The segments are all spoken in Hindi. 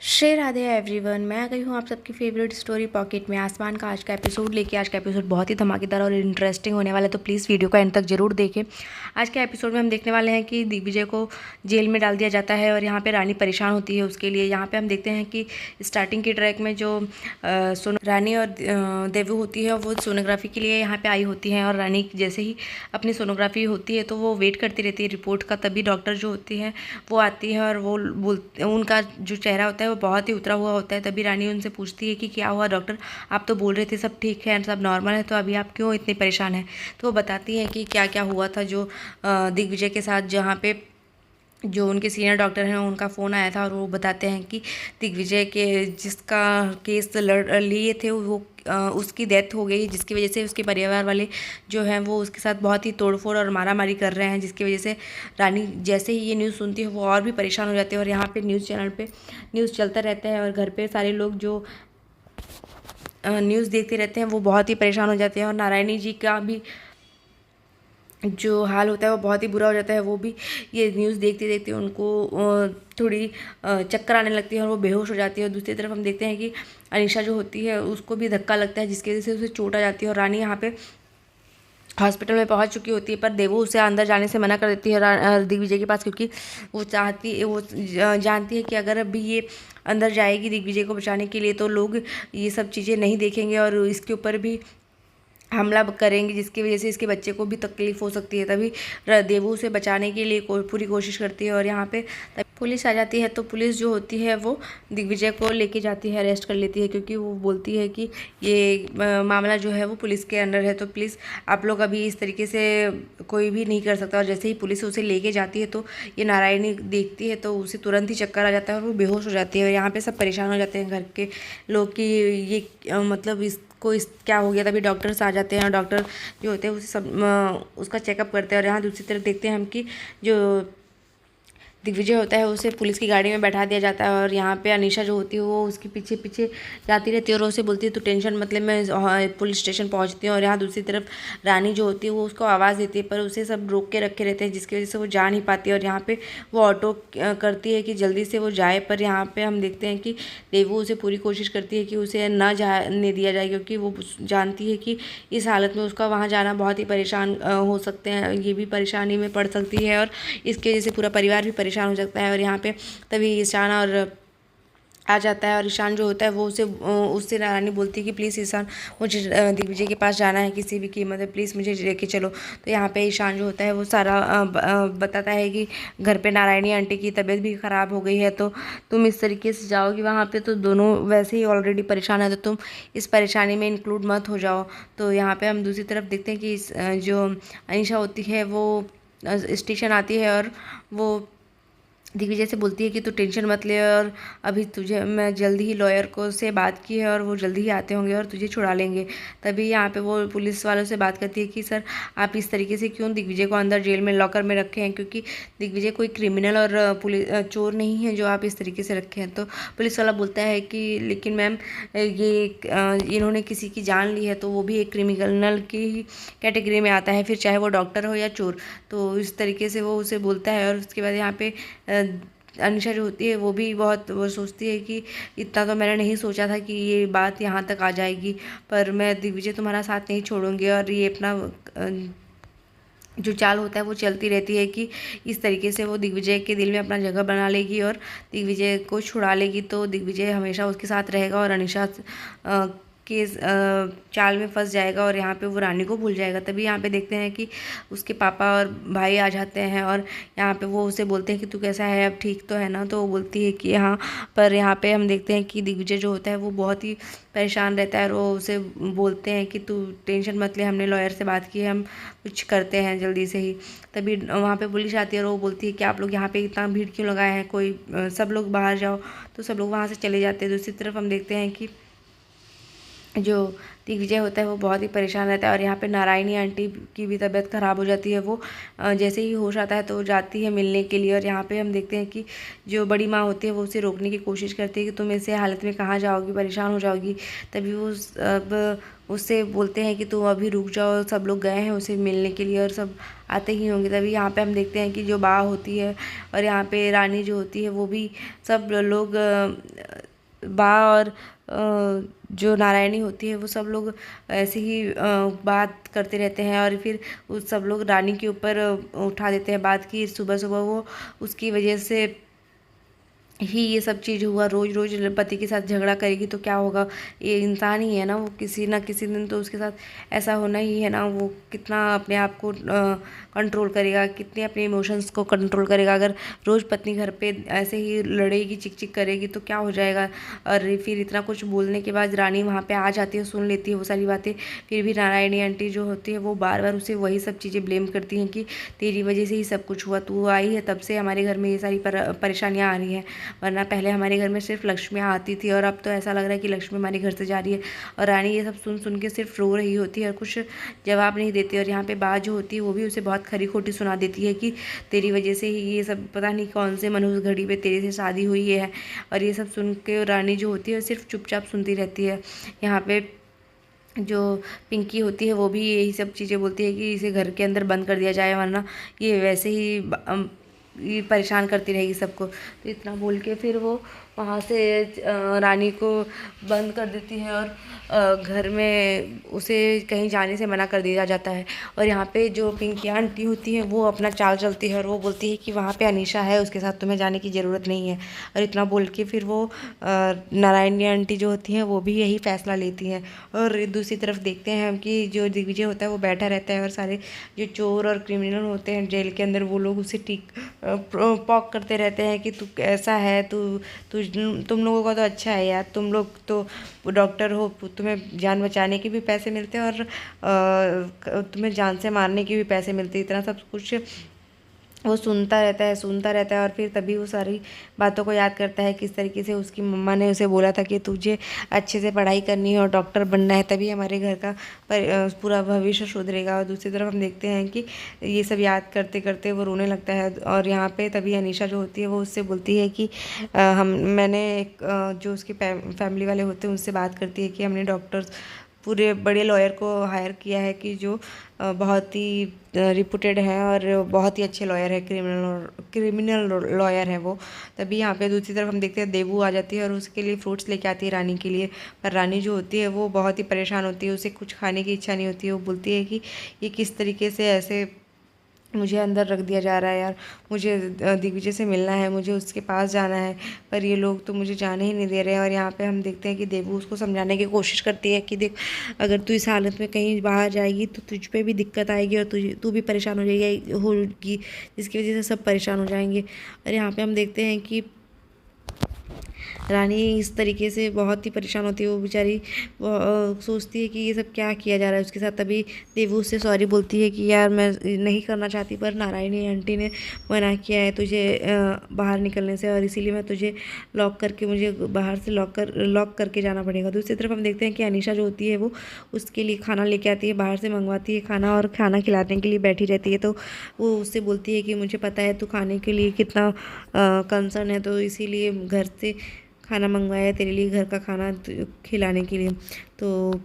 श्री राधे एवरीवन, मैं आ गई हूँ आप सबकी फेवरेट स्टोरी पॉकेट में आसमान का आज का एपिसोड लेके। आज का एपिसोड बहुत ही धमाकेदार और इंटरेस्टिंग होने वाला है, तो प्लीज़ वीडियो का एंड तक जरूर देखें। आज के एपिसोड में हम देखने वाले हैं कि दिग्विजय को जेल में डाल दिया जाता है और यहाँ पे रानी परेशान होती है उसके लिए। यहाँ पे हम देखते हैं कि स्टार्टिंग के ट्रैक में जो रानी और देवू होती है वो सोनोग्राफी के लिए यहाँ पर आई होती हैं, और रानी जैसे ही अपनी सोनोग्राफी होती है तो वो वेट करती रहती है रिपोर्ट का। तभी डॉक्टर जो होती है वो आती है और वो उनका जो चेहरा होता है वो बहुत ही उतरा हुआ होता है। तभी रानी उनसे पूछती है कि क्या हुआ डॉक्टर, आप तो बोल रहे थे सब ठीक है, सब नॉर्मल है, तो अभी आप क्यों इतने परेशान हैं। तो वो बताती हैं कि क्या क्या हुआ था जो दिग्विजय के साथ, जहाँ पे जो उनके सीनियर डॉक्टर हैं उनका फ़ोन आया था, और वो बताते हैं कि दिग्विजय के जिसका केस लड़ लिए थे वो उसकी डेथ हो गई, जिसकी वजह से उसके परिवार वाले जो हैं वो उसके साथ बहुत ही तोड़फोड़ और मारामारी कर रहे हैं, जिसकी वजह से रानी जैसे ही ये न्यूज़ सुनती है वो और भी परेशान हो जाती है। और यहाँ पे न्यूज़ चैनल पे न्यूज़ चलता रहता है और घर पे सारे लोग जो न्यूज़ देखते रहते हैं वो बहुत ही परेशान हो जाते हैं। और नारायणी जी का भी जो हाल होता है वो बहुत ही बुरा हो जाता है। वो भी ये न्यूज़ देखते देखते उनको थोड़ी चक्कर आने लगती है और वो बेहोश हो जाती है। और दूसरी तरफ हम देखते हैं कि अनीशा जो होती है उसको भी धक्का लगता है, जिसकी वजह से उसे चोट आ जाती है और रानी यहाँ पे हॉस्पिटल में पहुंच चुकी होती है। पर देवू उसे अंदर जाने से मना कर देती है दिग्विजय के पास, क्योंकि वो जानती है कि अगर अभी ये अंदर जाएगी दिग्विजय को बचाने के लिए तो लोग ये सब चीज़ें नहीं देखेंगे और इसके ऊपर भी हमला करेंगे, जिसकी वजह से इसके बच्चे को भी तकलीफ हो सकती है। तभी देवू उसे बचाने के लिए पूरी कोशिश करती है और यहाँ पे पुलिस आ जाती है। तो पुलिस जो होती है वो दिग्विजय को लेके जाती है, अरेस्ट कर लेती है, क्योंकि वो बोलती है कि ये मामला जो है वो पुलिस के अंडर है, तो प्लीज़ आप लोग अभी इस तरीके से कोई भी नहीं कर सकता। और जैसे ही पुलिस उसे लेके जाती है तो ये नारायणी देखती है तो उसे तुरंत ही चक्कर आ जाता है और वो बेहोश हो जाती है। और यहाँ पर सब परेशान हो जाते हैं घर के लोग कि ये मतलब इस क्या हो गया। तभी डॉक्टर्स आ जाते हैं और डॉक्टर जो होते हैं उसे सब उसका चेकअप करते हैं। और यहाँ दूसरी तरफ देखते हैं हम कि जो दिग्विजय होता है उसे पुलिस की गाड़ी में बैठा दिया जाता है और यहाँ पे अनीशा जो होती है वो उसके पीछे पीछे जाती रहती है और उसे बोलती है तो टेंशन मतलब मैं पुलिस स्टेशन पहुँचती हूँ। और यहाँ दूसरी तरफ रानी जो होती है वो उसको आवाज़ देती है, पर उसे सब रोक के रखे रहते हैं, जिसकी वजह से वो जा नहीं पाती है। और यहाँ पे वो ऑटो करती है कि जल्दी से वो जाए, पर यहाँ पे हम देखते हैं कि देवू उसे पूरी कोशिश करती है कि उसे ना जाने दिया जाए, क्योंकि वो जानती है कि इस हालत में उसका वहाँ जाना बहुत ही परेशान हो सकते हैं, ये भी परेशानी में पड़ सकती है और इसकी वजह से पूरा परिवार भी परेशान हो सकता है। और यहाँ पे तभी ईशान और आ जाता है और ईशान जो होता है वो उससे रानी बोलती है कि प्लीज़ ईशान, मुझे दिग्विजय के पास जाना है किसी भी कीमत में, प्लीज़ मुझे लेके चलो। तो यहाँ पे ईशान जो होता है वो सारा बताता है कि घर पे नारायणी आंटी की तबीयत भी ख़राब हो गई है, तो तुम इस तरीके से जाओगी वहाँ पे तो दोनों वैसे ही ऑलरेडी परेशान है, तो तुम इस परेशानी में इंक्लूड मत हो जाओ। तो यहाँ पर हम दूसरी तरफ देखते हैं कि जो अनीशा होती है वो स्टेशन आती है और वो दिग्विजय से बोलती है कि तू टेंशन मत ले, और अभी तुझे मैं जल्दी ही लॉयर को से बात की है और वो जल्दी ही आते होंगे और तुझे छुड़ा लेंगे। तभी यहाँ पे वो पुलिस वालों से बात करती है कि सर आप इस तरीके से क्यों दिग्विजय को अंदर जेल में लॉकर में रखे हैं, क्योंकि दिग्विजय कोई क्रिमिनल और पुलिस चोर नहीं है जो आप इस तरीके से रखे हैं। तो पुलिस वाला बोलता है कि लेकिन मैम ये इन्होंने किसी की जान ली है तो वो भी एक क्रिमिनल की ही कैटेगरी में आता है, फिर चाहे वो डॉक्टर हो या चोर। तो इस तरीके से वो उसे बोलता है। और उसके बाद यहाँ पे अनीशा जो होती है वो भी बहुत वो सोचती है कि इतना तो मैंने नहीं सोचा था कि ये बात यहाँ तक आ जाएगी, पर मैं दिग्विजय तुम्हारा साथ नहीं छोड़ूंगी। और ये अपना जो चाल होता है वो चलती रहती है कि इस तरीके से वो दिग्विजय के दिल में अपना जगह बना लेगी और दिग्विजय को छुड़ा लेगी, तो दिग्विजय हमेशा उसके साथ रहेगा और अनीशा के चाल में फंस जाएगा और यहाँ पे वो रानी को भूल जाएगा। तभी यहाँ पे देखते हैं कि उसके पापा और भाई आ जाते हैं और यहाँ पे वो उसे बोलते हैं कि तू कैसा है, अब ठीक तो है ना। तो वो बोलती है कि हाँ। पर यहाँ पे हम देखते हैं कि दिग्विजय जो होता है वो बहुत ही परेशान रहता है और वो उसे बोलते हैं कि तू टेंशन मत ले, हमने लॉयर से बात की है, हम कुछ करते हैं जल्दी से ही। तभी वहाँ पे पुलिस आती है और वो बोलती है कि आप लोग यहाँ पे इतना भीड़ क्यों लगाए हैं, कोई सब लोग बाहर जाओ। तो सब लोग वहाँ से चले जाते हैं। दूसरी तरफ हम देखते हैं कि जो दिग्विजय होता है वो बहुत ही परेशान रहता है। और यहाँ पे नारायणी आंटी की भी तबीयत ख़राब हो जाती है। वो जैसे ही होश आता है तो जाती है मिलने के लिए। और यहाँ पे हम देखते हैं कि जो बड़ी माँ होती है वो उसे रोकने की कोशिश करती है कि तुम ऐसे हालत में कहाँ जाओगी, परेशान हो जाओगी। तभी वो अब उससे बोलते हैं कि तुम अभी रुक जाओ, सब लोग गए हैं उसे मिलने के लिए और सब आते ही होंगे। तभी यहाँ पे हम देखते हैं कि जो बा होती है और यहाँ पे रानी जो होती है वो भी सब लोग बा और जो नारायणी होती है वो सब लोग ऐसे ही बात करते रहते हैं। और फिर उस सब लोग रानी के ऊपर उठा देते हैं बात की सुबह सुबह वो उसकी वजह से ही ये सब चीज़ हुआ। रोज़ रोज़ पति के साथ झगड़ा करेगी तो क्या होगा, ये इंसान ही है ना, वो किसी ना किसी दिन तो उसके साथ ऐसा होना ही है ना। वो कितना अपने आप को कंट्रोल करेगा, कितने अपने इमोशंस को कंट्रोल करेगा। अगर रोज़ पत्नी घर पे ऐसे ही लड़ेगी, चिक चिक करेगी तो क्या हो जाएगा। और फिर इतना कुछ बोलने के बाद रानी वहाँ पे आ जाती है, सुन लेती है वो सारी बातें। फिर भी नारायणी आंटी जो होती है वो बार बार उसे वही सब चीज़ें ब्लेम करती हैं कि तेरी वजह से ही सब कुछ हुआ, तू आई है तब से हमारे घर में ये सारी परेशानियाँ आ रही हैं। वरना पहले हमारे घर में सिर्फ लक्ष्मी आती थी और अब तो ऐसा लग रहा है कि लक्ष्मी हमारे घर से जा रही है। और रानी ये सब सुन सुन के सिर्फ रो रही होती है और कुछ जवाब नहीं देती। और यहाँ पे बात जो होती है वो भी उसे बहुत खरी खोटी सुना देती है कि तेरी वजह से ही ये सब, पता नहीं कौन से मनहूस घड़ी पे तेरे से शादी हुई है। और ये सब सुन के रानी जो होती है सिर्फ चुपचाप सुनती रहती है। यहाँ पे जो पिंकी होती है वो भी यही सब चीज़ें बोलती है कि इसे घर के अंदर बंद कर दिया जाए, वरना ये वैसे ही ये परेशान करती रहेगी सबको। तो इतना बोल के फिर वो वहाँ से रानी को बंद कर देती है और घर में उसे कहीं जाने से मना कर दिया जाता है। और यहाँ पे जो पिंकी आंटी होती है वो अपना चाल चलती है और वो बोलती है कि वहाँ पे अनीशा है, उसके साथ तुम्हें जाने की ज़रूरत नहीं है। और इतना बोल के फिर वो नारायणी आंटी जो होती हैं वो भी यही फैसला लेती हैं। और दूसरी तरफ देखते हैं हम कि जो दिग्विजय होता है वो बैठा रहता है और सारे जो चोर और क्रिमिनल होते हैं जेल के अंदर वो लोग उसे ठीक पॉक करते रहते हैं कि तू ऐसा है, तू तुम लोगों का तो अच्छा है यार, तुम लोग तो डॉक्टर हो, तुम्हें जान बचाने के भी पैसे मिलते हैं और तुम्हें जान से मारने के भी पैसे मिलते हैं। इतना सब कुछ वो सुनता रहता है। और फिर तभी वो सारी बातों को याद करता है किस तरीके से उसकी मम्मा ने उसे बोला था कि तुझे अच्छे से पढ़ाई करनी है और डॉक्टर बनना है, तभी हमारे घर का पूरा भविष्य सुधरेगा। और दूसरी तरफ हम देखते हैं कि ये सब याद करते करते वो रोने लगता है। और यहाँ पे तभी अनीशा जो होती है वो उससे बोलती है कि मैंने एक जो उसके फैमिली वाले होते हैं उनसे बात करती है कि हमने डॉक्टर्स पूरे बड़े लॉयर को हायर किया है कि जो बहुत ही रिपूटेड है और बहुत ही अच्छे लॉयर है, क्रिमिनल लॉयर है वो। तभी यहाँ पे दूसरी तरफ हम देखते हैं देवू आ जाती है और उसके लिए फ्रूट्स लेके आती है रानी के लिए। पर रानी जो होती है वो बहुत ही परेशान होती है, उसे कुछ खाने की इच्छा नहीं होती है। वो बोलती है कि ये किस तरीके से ऐसे मुझे अंदर रख दिया जा रहा है यार, मुझे दिग्विजय से मिलना है, मुझे उसके पास जाना है, पर ये लोग तो मुझे जाने ही नहीं दे रहे हैं। और यहाँ पे हम देखते हैं कि देवू उसको समझाने की कोशिश करती है कि देख, अगर तू इस हालत में कहीं बाहर जाएगी तो तुझ पे भी दिक्कत आएगी और तू भी परेशान होगी, जिसकी वजह से सब परेशान हो जाएंगे। और यहाँ पे हम देखते हैं कि रानी इस तरीके से बहुत ही परेशान होती है। वो बेचारी सोचती है कि ये सब क्या किया जा रहा है उसके साथ। तभी देवू उससे सॉरी बोलती है कि यार मैं नहीं करना चाहती, पर नारायणी आंटी ने मना किया है तुझे बाहर निकलने से और इसीलिए मैं तुझे लॉक करके, मुझे बाहर से लॉक करके जाना पड़ेगा। दूसरी तरफ हम देखते हैं कि अनीशा जो होती है वो उसके लिए खाना लेके आती है, बाहर से मंगवाती है खाना और खाना खिलाने के लिए बैठी रहती है। तो वो उससे बोलती है कि मुझे पता है तू खाने के लिए कितना कंसर्न है, तो इसीलिए घर से खाना मंगवाया तेरे लिए, घर का खाना खिलाने के लिए। तो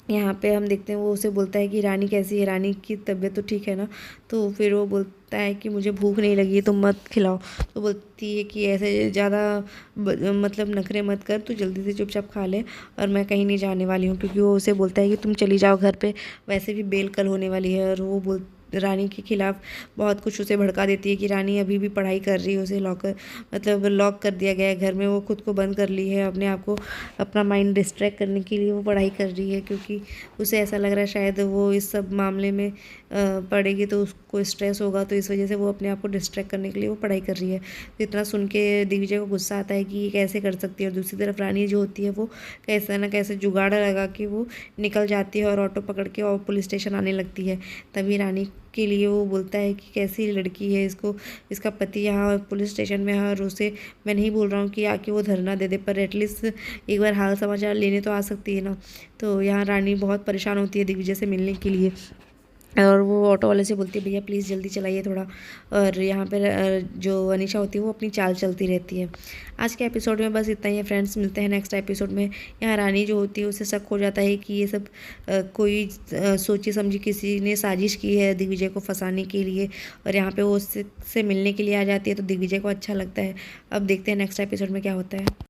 यहाँ पे हम देखते हैं वो उसे बोलता है कि रानी कैसी है, रानी की तबीयत तो ठीक है ना। तो फिर वो बोलता है कि मुझे भूख नहीं लगी है, तुम मत खिलाओ। तो बोलती है कि ऐसे ज़्यादा मतलब नखरे मत कर, तू जल्दी से चुपचाप खा ले और मैं कहीं नहीं जाने वाली हूँ। क्योंकि वो उसे बोलता है कि तुम चली जाओ घर पे, वैसे भी बेल कल होने वाली है। और वो रानी के खिलाफ बहुत कुछ उसे भड़का देती है कि रानी अभी भी पढ़ाई कर रही है, उसे लॉक कर दिया गया है घर में, वो खुद को बंद कर ली है, अपने आप को अपना माइंड डिस्ट्रैक्ट करने के लिए वो पढ़ाई कर रही है। क्योंकि उसे ऐसा लग रहा है शायद वो इस सब मामले में पढ़ेगी तो उसको स्ट्रेस होगा, तो इस वजह से वो अपने आप को डिस्ट्रैक्ट करने के लिए वो पढ़ाई कर रही है। तो इतना सुन के दिग्विजय को गुस्सा आता है कि ये कैसे कर सकती है। और दूसरी तरफ रानी जो होती है वो कैसे ना कैसे जुगाड़ लगा के वो निकल जाती है और ऑटो पकड़ के और पुलिस स्टेशन आने लगती है। तभी रानी के लिए वो बोलता है कि कैसी लड़की है, इसको इसका पति यहाँ पुलिस स्टेशन में है और उसे मैं नहीं बोल रहा हूँ कि आके वो धरना दे दे, पर एटलीस्ट एक बार हाल समाचार लेने तो आ सकती है ना। तो यहाँ रानी बहुत परेशान होती है दिग्विजय से मिलने के लिए और वो ऑटो वाले से बोलती है भैया प्लीज़ जल्दी चलाइए थोड़ा। और यहाँ पर जो अनीशा होती है वो अपनी चाल चलती रहती है। आज के एपिसोड में बस इतना ही है फ्रेंड्स, मिलते हैं नेक्स्ट एपिसोड में। यहाँ रानी जो होती है उसे शक हो जाता है कि ये सब कोई सोची समझी किसी ने साजिश की है दिग्विजय को फंसाने के लिए, और यहाँ पे वो उससे मिलने के लिए आ जाती है तो दिग्विजय को अच्छा लगता है। अब देखते हैं नेक्स्ट एपिसोड में क्या होता है।